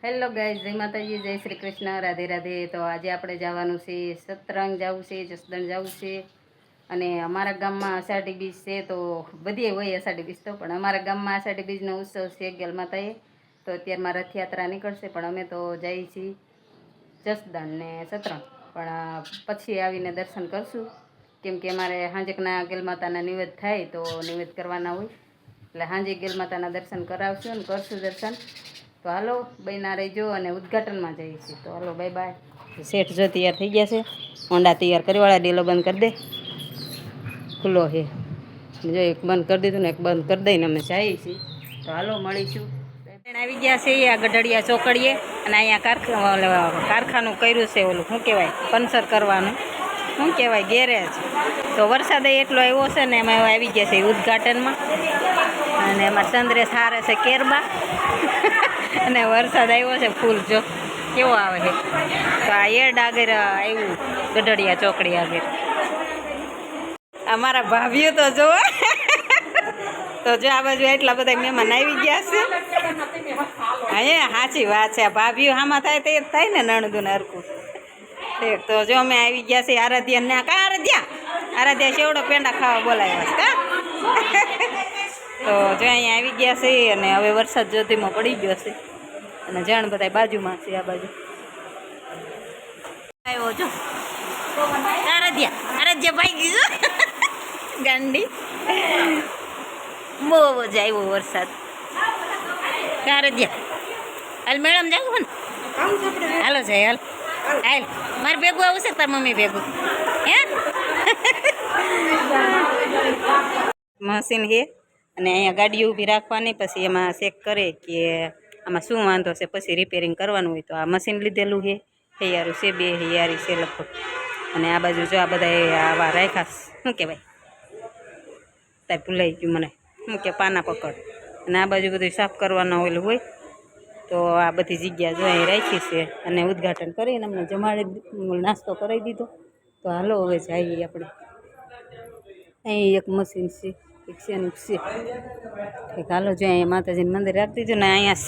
Hello guys, જય માતાજી, જય શ્રી કૃષ્ણ, રાધે રાધે. તો આજે આપણે જવાનું છે સતરંગ જવું છે, જસદણ જવું છે. અને અમારા ગામમાં અષાઢી બીજ છે. તો બધીએ હોય અષાઢી બીજ, તો પણ અમારા ગામમાં અષાઢી બીજનો ઉત્સવ છે ગેલ માતાએ. તો અત્યારમાં રથયાત્રા નીકળશે, પણ અમે તો જઈએ છીએ જસદણ ને સતરંગ. પણ પછી આવીને દર્શન કરશું, કેમ કે અમારે હાંજકના ગેલ માતાના નિવેદ થાય, તો નિવેદ કરવાના હોય એટલે હાંજે ગેલ માતાના દર્શન કરાવશું અને કરશું દર્શન. તો હાલો બહેના રહેજો અને ઉદ્ઘાટનમાં જઈએ છીએ. તો હાલો બાય બાય. શેઠ જો તૈયાર થઈ ગયા છે, હોંડા તૈયાર કરીવાળા. ડેલો બંધ કરી દે, ખુલ્લો છે જો. એક બંધ કરી દીધું ને એક બંધ કરી દઈને અમે જઈએ છીએ. તો હાલો મળીશું. આવી ગયા છે આ ગઢડિયા ચોકડીએ, અને અહીંયા કારખાનું કર્યું છે. ઓલું શું કહેવાય, પંચર કરવાનું, શું કહેવાય, ગેરેજ. તો વરસાદ એટલો આવ્યો છે ને એમાં આવી ગયા છે ઉદ્ઘાટનમાં. અને એમાં ચંદ્રેશ હારે છે કેરબા અને વરસાદ આવ્યો છે ફૂલ, જો કેવો આવે છે. તો આ એડ આગળ આવ્યું ગઢડિયા ચોકડી આગળ. અમારા ભાભીઓ તો જો તો જો આ બાજુ એટલા બધા મહેમાન આવી ગયા છે. હા, સાચી વાત છે. ભાભીઓ આમાં થાય તે થાય ને નણદું ને હરકું. તો જો અમે આવી ગયા છે આરાધ્યા ના. કા આરાધ્યા સેવડો પેંડા ખાવા બોલાવ્યા કા. તો જો અહીંયા આવી ગયા છે, અને હવે વરસાદ જોધીમાં પડી ગયો છે, અને જણ બધા બાજુમાં છે. આ બાજુ આવ્યો જો આરાધ્યા ભાઈ ગયું ગાંડી. બહુ જ આવ્યો વરસાદ. આરાધ્યા હાલ મેડમ જાવ ને, હાલો જાય હાલ હાલ. મારે ભેગું આવું છે તાર મમ્મી ભેગું હે. મશીન હે, અને અહીંયા ગાડીઓ ઊભી રાખવાની, પછી એમાં ચેક કરે કે આમાં શું વાંધો છે, પછી રિપેરિંગ કરવાનું હોય. તો આ મશીન લીધેલું છે, હૈયારું છે, 2 હૈયારી છે લગભગ. અને આ બાજુ જો આ બધા આવા રાખ્યા, શું કહેવાય, તાર ભૂલાઈ ગયું મને, શું કે પાના પકડ. અને આ બાજુ બધું સાફ કરવાના ઓલું હોય. તો આ બધી જગ્યા જો અહીં રાખી છે, અને ઉદ્ઘાટન કરીને અમને જમાડી નાસ્તો કરાવી દીધો. તો હાલો હવે જઈએ આપણે. અહીં એક મશીન છે, એક શેનું છે. હાલો જો અહીંયા માતાજીનું મંદિર રાખી દીધું ને અહીંયા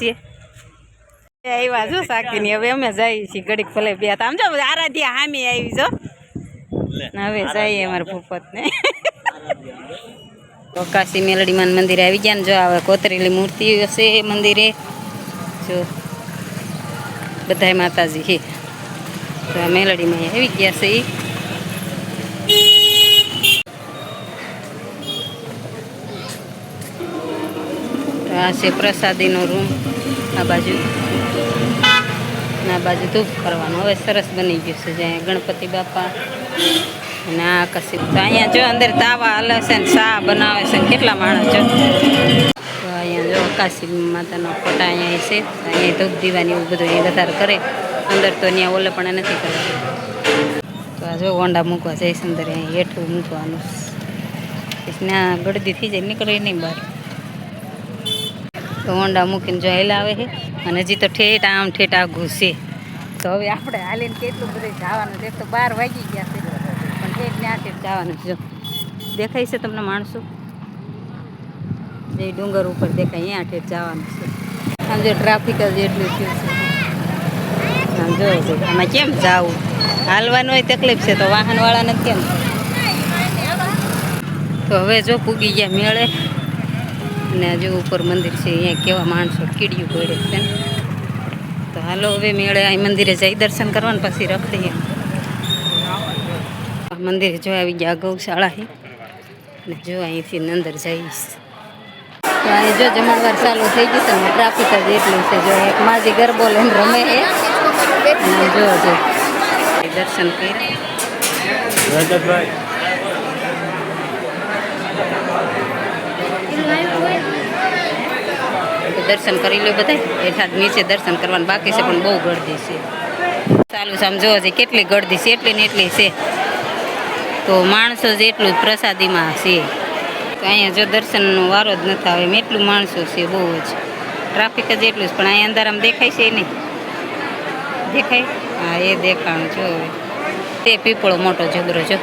છે આવ્યા જો સાકીની. હવે અમે જઈએ છીએ ઘડીક ભલે બે. આમ જો આરાધ્યા હામી આવી જો. હવે જઈએ અમારા ભૂપતને. તો કાશી મેલડીમાં મંદિરે આવી ગયા ને જો હવે કોતરેલી મૂર્તિઓ છે મંદિરે. જો બધાય માતાજી છે. તો આ મેલડીમાં આવી ગયા છે. આ છે પ્રસાદીનો રૂમ. આ બાજુ ધૂપ કરવાનું. હવે સરસ બની ગયું છે. જ્યાં ગણપતિ બાપા અને આ આકાશી. તો અહીંયા જો અંદર તાવા હલે છે ને ચા બનાવે છે ને કેટલા માણસ જો. તો અહીંયા જો આકાશી માતાનો ફોટા અહીંયા છે. અહીંયા ધૂપ દીવાની એવું બધું અહીંયા વધારે કરે. અંદર તો ત્યાં ઓલે પણ નથી કરવાનું. તો આ જો હોંડા મૂકવા જઈશ અંદર. અહીંયા હેઠું મૂકવાનું. ત્યાં ગળદી થઈ જાય, નીકળે નહીં બહાર. તો હોંડા મૂકીને જો હેલા આવે છે. અને હજી તો ઠેઠ આઘું છે. તો હવે આપણે હાલીને કેટલું બધું જવાનું છે. તો 12 વાગી ગયા છે, પણ ઠેઠ ત્યાં જવાનું જો. દેખાય છે તમને માણસો? જે ડુંગર ઉપર દેખાય અહીંયા ઠેઠ જવાનું છે. આમ જો ટ્રાફિક જ એટલું થયું છે. આમ જો આમાં કેમ જવું, હાલવાનું હોય તકલીફ છે. તો વાહનવાળાને કેમ. તો હવે જો પૂગી ગયા મેળે. અને હજુ ઉપર મંદિર છે. અહીંયા કેવા માણસો કીડિયું પડે છે. તો હાલો હવે મેળે અહીં મંદિરે જઈ દર્શન કરવાનું, પછી રખડીએ. મંદિરે જો આવી ગયા ગૌશાળા છે. અને જો અહીંથી અંદર જઈશ. તો અહીં જો જમણવાર ચાલુ થઈ ગયું છે ને ટ્રાફિક જ એટલું છે. જો એક માજી ગરબો લઈને રમે છે. અને જો દર્શન કર્યા. દર્શન કરી લો બધા. હેઠા નીચે દર્શન કરવાનું બાકી છે, પણ બહુ ગળદી છે. ચાલુ સમજો છે કેટલી ગળદી છે, એટલી ને એટલી છે. તો માણસો જ એટલું જ પ્રસાદીમાં છે. તો અહીંયા જો દર્શનનો વારો જ નથી આવે એમ એટલું માણસો છે. બહુ જ ટ્રાફિક જ એટલું જ. પણ અહીંયા અંદર આમ દેખાય છે નહીં? દેખાય? હા, એ દેખાણું જો. હવે તે પીપળો મોટો જબરો જો.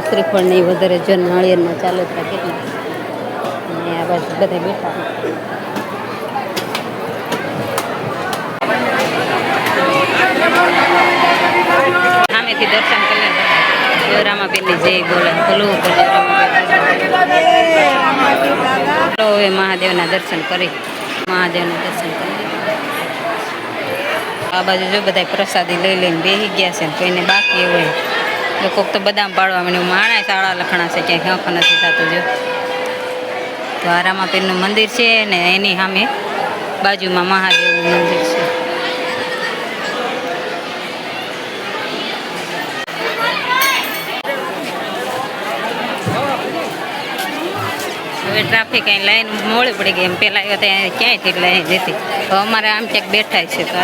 શ્રીફળ નહીં વધારે જો નાળિયેરના ચાલો કેટલા અને આ બાજુ બધા બેઠા સામેથી દર્શન કરી લે રામાપીરની જય બોલે ભલું હવે મહાદેવના દર્શન કરી આ બાજુ જો બધા પ્રસાદી લઈ લઈને બેસી ગયા છે ને કોઈને બાકી હોય જો કોક તો બદામ પાડવા મને માણા શાળા લખણા છે ક્યાંય હંખ નથી થતું જો તો આ રામાપીરનું મંદિર છે ને એની સામે બાજુમાં મહાદેવનું મંદિર છે. હવે ટ્રાફિક અહીં લાઈન મોડી પડી ગઈ એમ પહેલાં આવ્યો ત્યાં ક્યાંયથી લાઈન જતી તો અમારે આમ ક્યાંક બેઠા છે. તો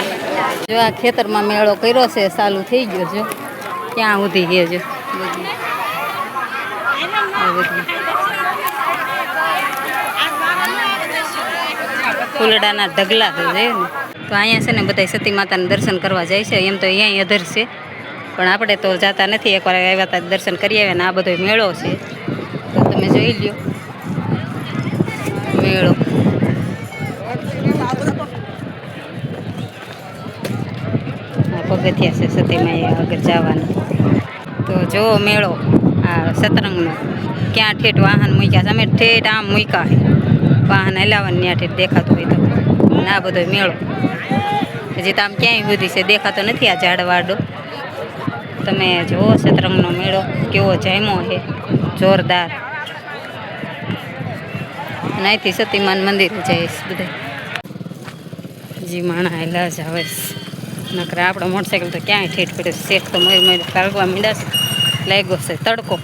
જો આ ખેતરમાં મેળો કર્યો છે ચાલુ થઈ ગયો છે ક્યાં સુધી છે જો ફૂલડાના ઢગલા છે ને તો અહીંયા છે ને બધા સતી માતાના દર્શન કરવા જાય છે એમ તો અહીંયા અધર છે પણ આપણે તો જતા નથી એકવાર આવ્યા હતા દર્શન કરી આવ્યા ને આ બધો મેળો છે તો તમે જોઈ લ્યો મેળો પગથિયા છે સતીમાં આગળ જવાનું તો જો મેળો આ સતરંગનો ક્યાં ઠેઠ વાહન મૂક્યા છે અમે ઠેઠ આમ મૂક્યા છે વાહન હલાવવાનું ત્યાં ઠેઠ દેખાતું હોય તો આ બધો મેળો હજી તો આમ ક્યાંય સુધી છે દેખાતો નથી આ ઝાડવાડો તમે જુઓ સતરંગનો મેળો કેવો જામ્યો છે જોરદાર. અને અહીંથી સતીમાન મંદિર જઈશ બધા જી માણા હેલા જ આવે નકરા આપણો મોટરસાઇકલ તો ક્યાંય ઠેઠ પડે શેઠ તો મય ભાગવા મીંડાશે લાગ્યો છે તડકો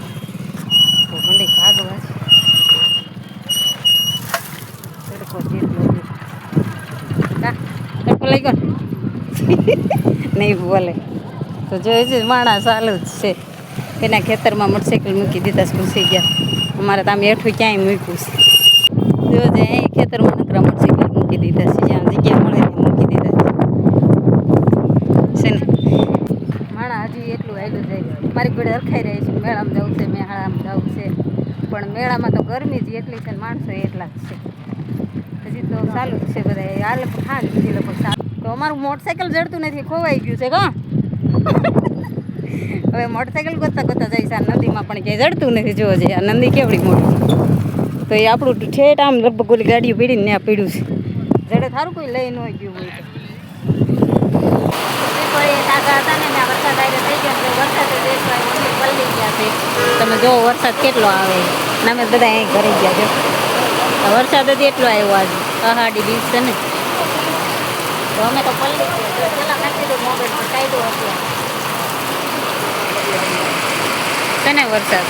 તો મંડી ભાગવા તડકો જેટલો તડકો લઈ ગયો નહીં બોલે તો જોઈ છે માણા ચાલુ જ છે એના ખેતરમાં મોટરસાઇકલ મૂકી દીધા ઘૂસી ગયા અમારે તો આમ હેઠું ક્યાંય મૂક્યું છે જોજે અહીં ખેતરમાં નકરા મોટરસાઇકલ મૂકી દીધા છે જ્યાં જગ્યા મળે ત્યાં મૂકી દીધા છે ને માણા હજી એટલું આવેલું જાય મારી ઘોડે હરખાઈ રહી છે મેળામાં જવું છે મેળામાં જવું છે પણ મેળામાં તો ગરમી જ એટલી છે ને માણસો એટલા જ છે હજી તો ચાલુ જ છે બધા આ લોકો હા બીજી લોકો સારું તો અમારું મોટરસાઇકલ જડતું નથી ખોવાઈ ગયું છે કા હવે મોટરસાઇકલ ગોતતા ગોતતા જઈશ આ નદીમાં પણ ક્યાંય જડતું નથી જોવો છે આ નદી કેવડી મોટી તો એ આપણું ઠેઠ આમ લગભગ ઓલી ગાડીઓ પીડીને ત્યાં પીડ્યું છે જડે સારું કોઈ લઈ ન ગયું હોય તો તાજા હતા ને ત્યાં વરસાદ આવી થઈ ગયો વરસાદ પલળી ગયા છે તમે જો વરસાદ કેટલો આવે ને અમે બધા અહીં ઘરે ગયા છો વરસાદ જ એટલો આવ્યો આજે પહાડી બીચ છે ને તો અમે તો પલળી ગયા પેલા નાખી દીધું મોબાઈલ પર કાઢ્યું હતું છે ને વરસાદ